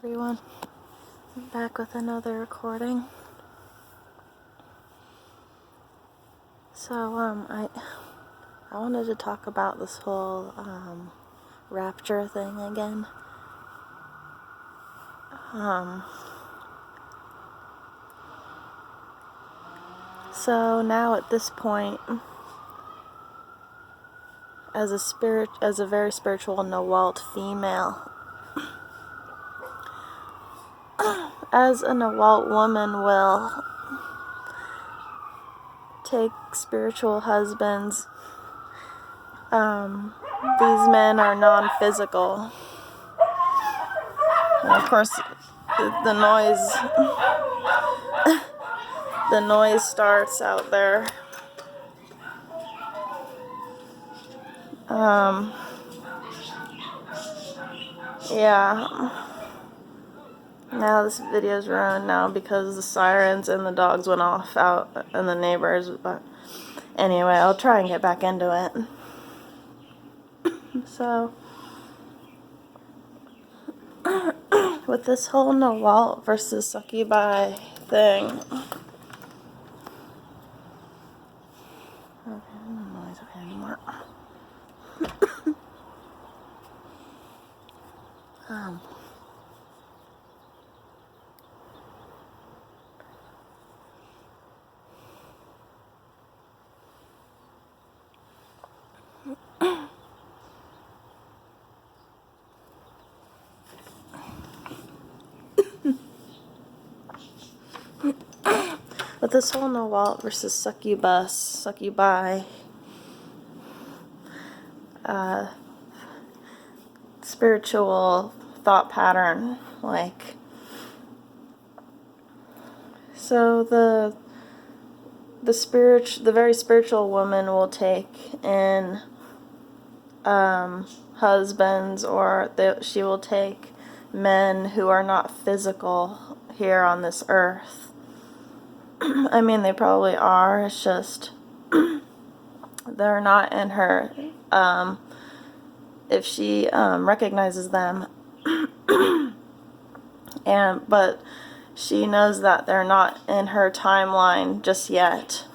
Everyone, I'm back with another recording. So, I wanted to talk about this whole, rapture thing again. So now at this point, as a very spiritual Nawalt female, as a Nawalt woman will take spiritual husbands, these men are non-physical. And of course, the noise starts out there. Yeah. Now this video's ruined now because the sirens and the dogs went off out and the neighbors, but anyway, I'll try and get back into it. So, with this whole Nawalt versus Succubi thing. Okay, no noise okay anymore. With this whole Nawalt versus Succubi, spiritual thought pattern, like, so the very spiritual woman will take in husbands, or she will take men who are not physical here on this earth. I mean, they probably are. It's just they're not in her. If she recognizes them, but she knows that they're not in her timeline just yet.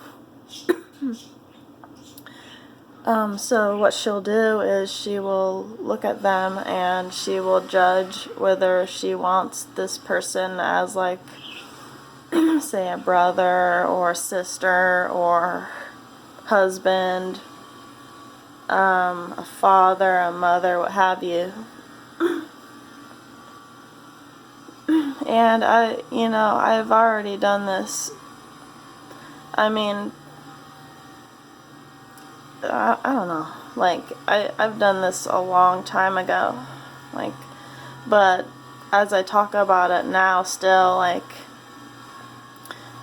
So what she'll do is she will look at them and she will judge whether she wants this person as, like, say, a brother or sister or husband, a father, a mother, what have you. And I've already done this. I mean, I don't know, like, I've done this a long time ago, like, but as I talk about it now, still, like,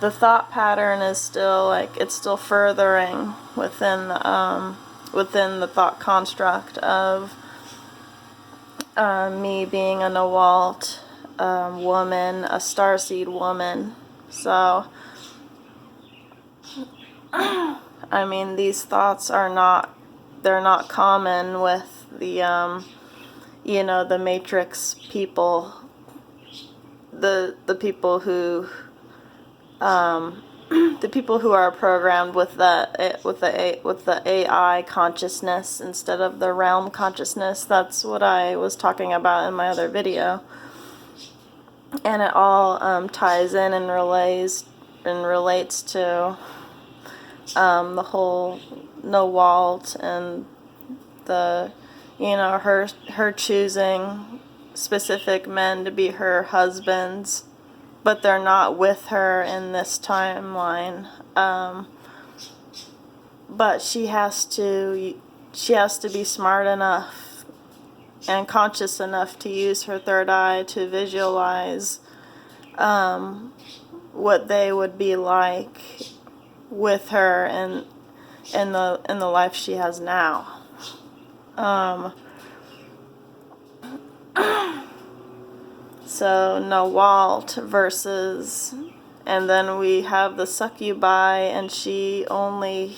the thought pattern is still, like, it's still furthering within the thought construct of me being a Nawalt woman, a starseed woman. So, I mean, these thoughts they're not common with the, the Matrix people, the people who, the people who are programmed with the AI consciousness instead of the realm consciousness. That's what I was talking about in my other video. And it all ties in and relates to the whole Nawalt and the, her choosing specific men to be her husbands, but they're not with her in this timeline. But she has to be smart enough and conscious enough to use her third eye to visualize what they would be like with her and in the life she has now. So Nawalt versus, and then we have the Succubi, and she only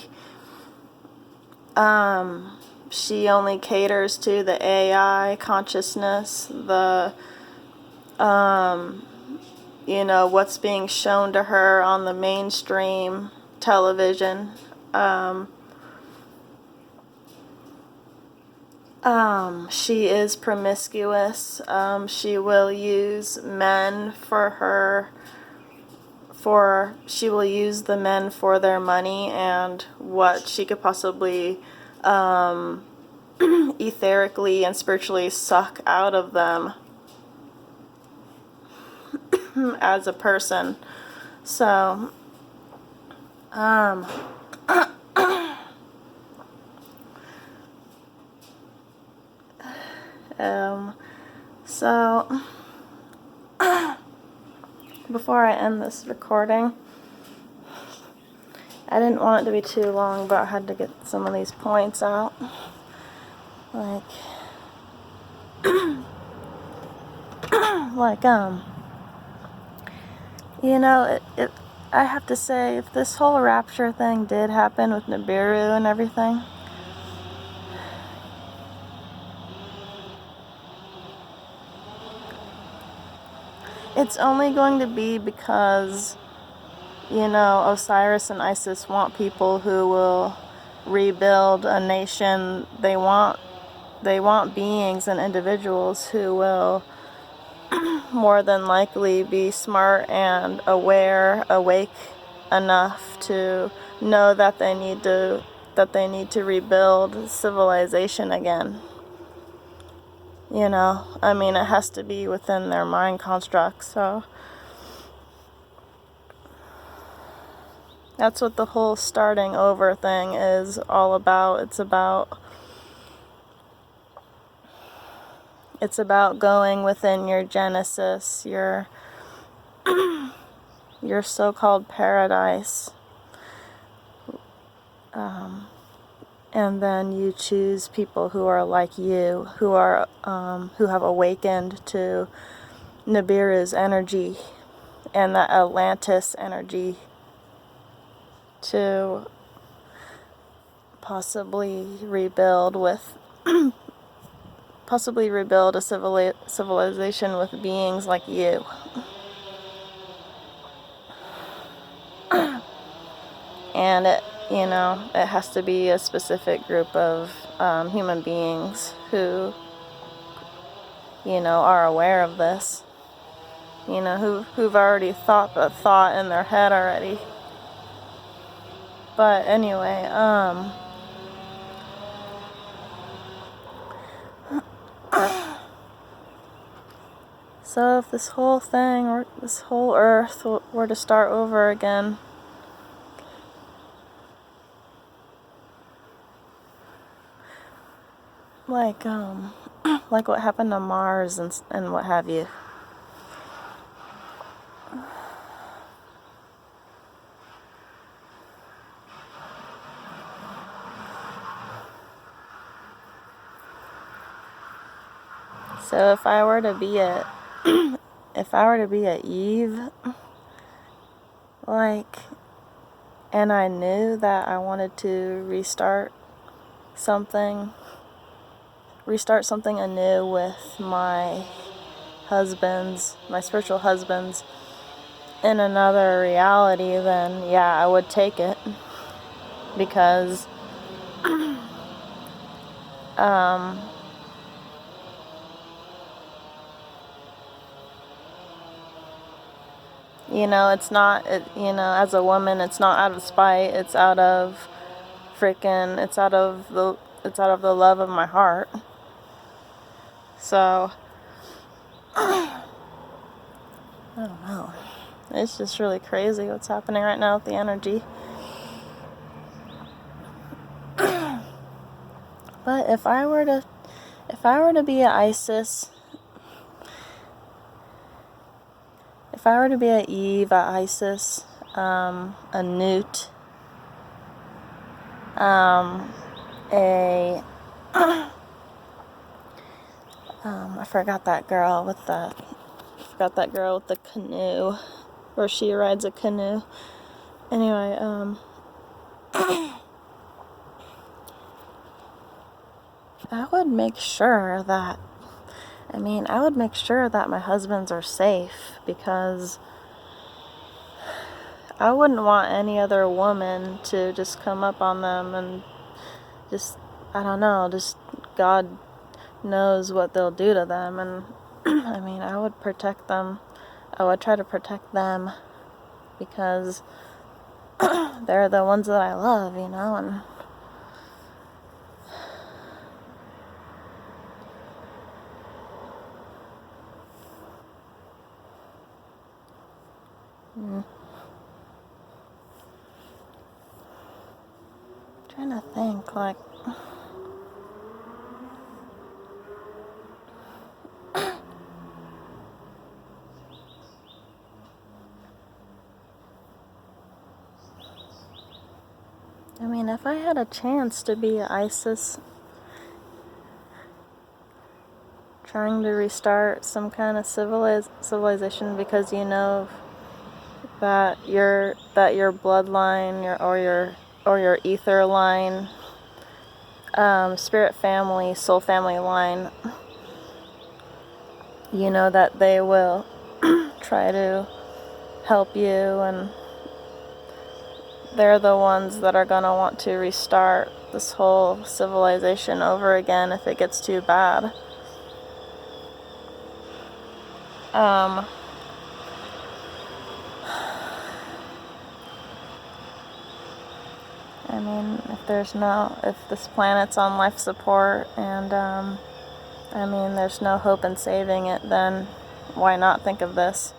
caters to the AI consciousness, the you know, what's being shown to her on the mainstream television. She is promiscuous. She will use men she will use the men for their money and what she could possibly etherically and spiritually suck out of them as a person. So, so before I end this recording, I didn't want it to be too long, but I had to get some of these points out. Like, you know, I have to say, if this whole rapture thing did happen with Nibiru and everything, it's only going to be because, you know, Osiris and Isis want people who will rebuild a nation. They want beings and individuals who will more than likely be smart and awake enough to know that they need to rebuild civilization again. You know, I mean, it has to be within their mind construct, so that's what the whole starting over thing is all about. It's about going within your Genesis, your so-called paradise. And then you choose people who are like you, who have awakened to Nibiru's energy and the Atlantis energy to possibly rebuild a civilization with beings like you. And it has to be a specific group of human beings who, are aware of this. Who've already thought the thought in their head already. But anyway, so if this whole thing, or this whole earth were to start over again, like what happened to Mars and what have you. So if I were to be a Eve, and I knew that I wanted to restart something anew with my spiritual husbands in another reality, then yeah, I would take it, because it's not, as a woman, it's not out of spite, it's out of the love of my heart. So, I don't know. It's just really crazy what's happening right now with the energy. But if I were to be a Isis, if I were to be a Eve, a Isis, a Newt, I forgot that girl with the canoe, where she rides a canoe. Anyway, I would make sure that I mean, I would make sure that my husbands are safe, because I wouldn't want any other woman to just come up on them and just, I don't know, just God knows what they'll do to them. And I mean, I would protect them. I would try to protect them, because they're the ones that I love, you know. And trying to think, like, I mean, if I had a chance to be ISIS, trying to restart some kind of civilization, because you know that your bloodline, your ether line, spirit family, soul family line, you know that they will try to help you, and they're the ones that are going to want to restart this whole civilization over again if it gets too bad. I mean, if this planet's on life support, and I mean, there's no hope in saving it, then why not think of this?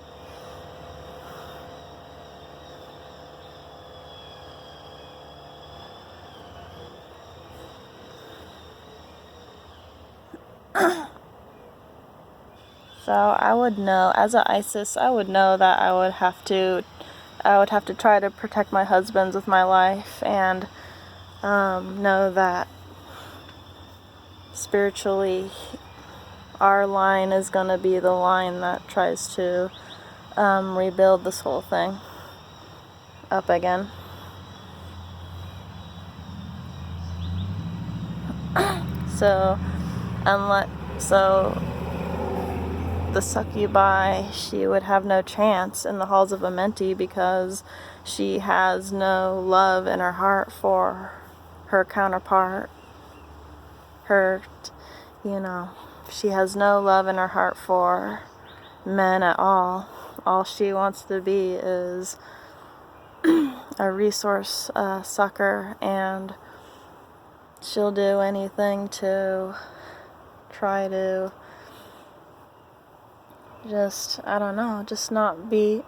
So I would know, as an ISIS, I would know that I would have to try to protect my husbands with my life, and know that spiritually our line is going to be the line that tries to rebuild this whole thing up again. So the succubi, she would have no chance in the halls of Amenti, because she has no love in her heart for her counterpart. She has no love in her heart for men at all. All she wants to be is a resource sucker, and she'll do anything to try to just not be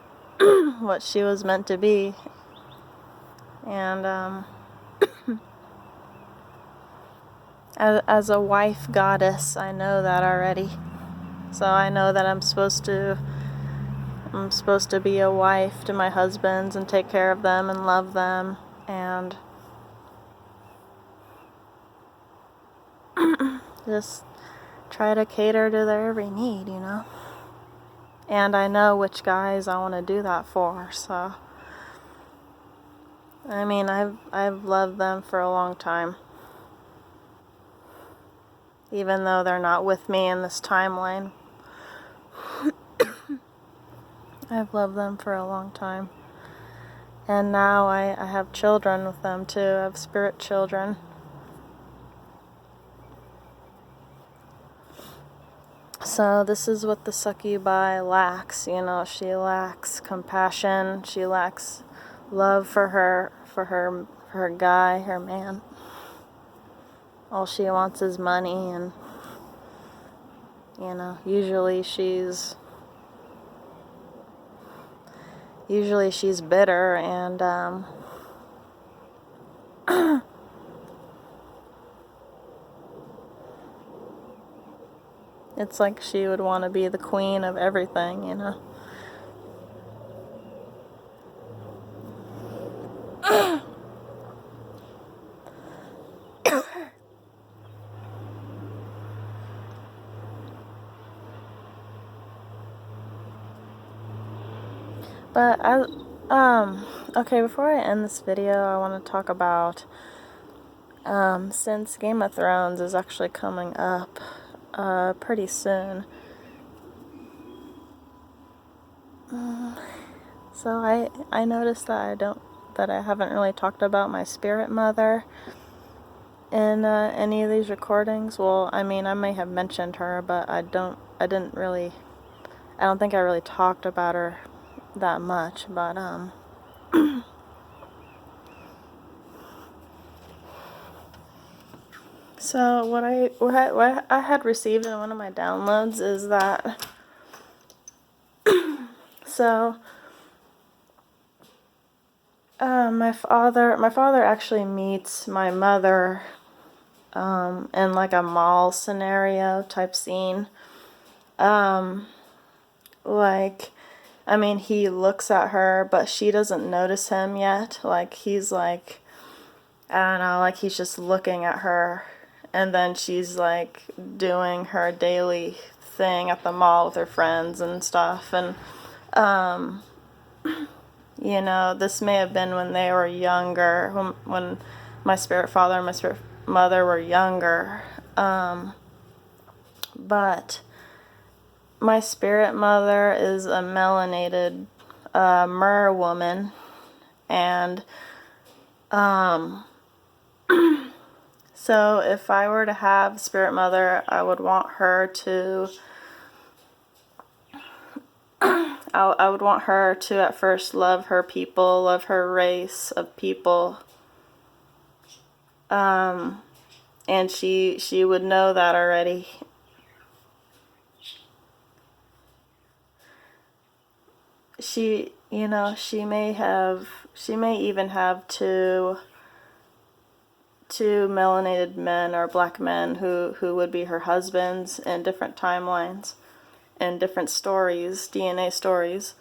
what she was meant to be. And as a wife goddess, I know that already. So I know that I'm supposed to be a wife to my husbands and take care of them and love them, and just try to cater to their every need, you know. And I know which guys I want to do that for. So I mean, I've loved them for a long time, even though they're not with me in this timeline. I've loved them for a long time. And now I have children with them too. I have spirit children. So this is what the succubi lacks, you know. She lacks compassion. She lacks love for her guy, her man. All she wants is money, and you know, usually she's bitter, and it's like she would want to be the queen of everything, you know. But okay, before I end this video, I want to talk about, since Game of Thrones is actually coming up, pretty soon. So I noticed that I haven't really talked about my spirit mother in any of these recordings. Well, I mean, I may have mentioned her, but I don't think I really talked about her that much, but so what I had received in one of my downloads is that so my father actually meets my mother in like a mall scenario type scene. Like, I mean, he looks at her, but she doesn't notice him yet. Like, he's like, I don't know, like he's just looking at her, and then she's like doing her daily thing at the mall with her friends and stuff. And you know, this may have been when they were younger, when my spirit father and my spirit mother were younger. But my spirit mother is a melanated mer woman, and so if I were to have spirit mother, I would want her to I would want her to at first love her people, love her race of people. And she would know that already. She, you know, she may even have two melanated men or black men who would be her husbands in different timelines and different stories, DNA stories.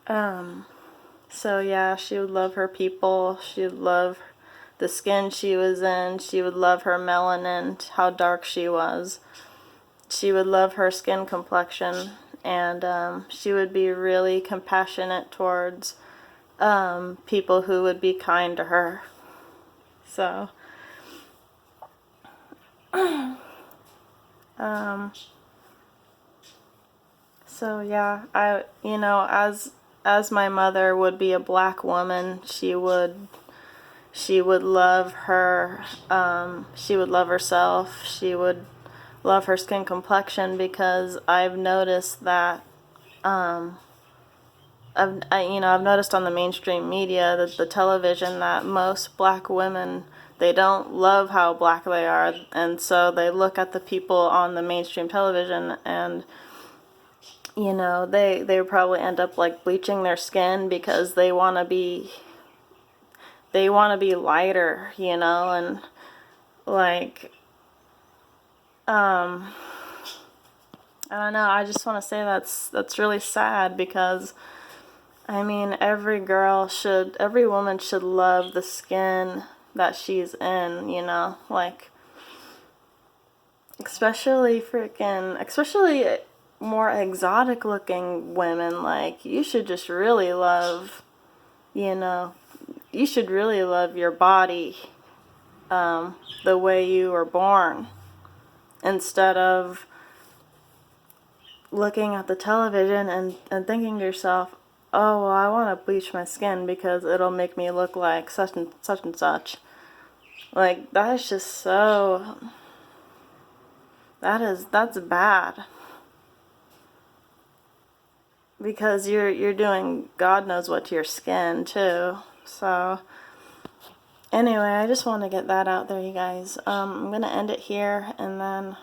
So yeah, she would love her people. She would love the skin she was in. She would love her melanin, how dark she was. She would love her skin complexion, and she would be really compassionate towards people who would be kind to her. So, so yeah, as my mother would be a black woman, she would love her, she would love herself, she would love her skin complexion, because I've noticed that, I've noticed on the mainstream media, that the television, that most black women, they don't love how black they are, and so they look at the people on the mainstream television, and you know, they probably end up like bleaching their skin because they want to be lighter, you know, and like I don't know, I just want to say that's really sad, because I mean, every woman should love the skin that she's in, you know, like especially more exotic looking women. Like, you should just really love, you know, you should really love your body the way you were born, instead of looking at the television and thinking to yourself, oh, well, I want to bleach my skin because it'll make me look like such and such and such. Like, that is just so, that's bad. Because you're doing God knows what to your skin too. So anyway, I just want to get that out there, you guys. I'm gonna end it here, and then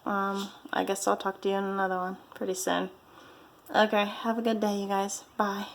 I guess I'll talk to you in another one pretty soon. Okay, have a good day, you guys. Bye.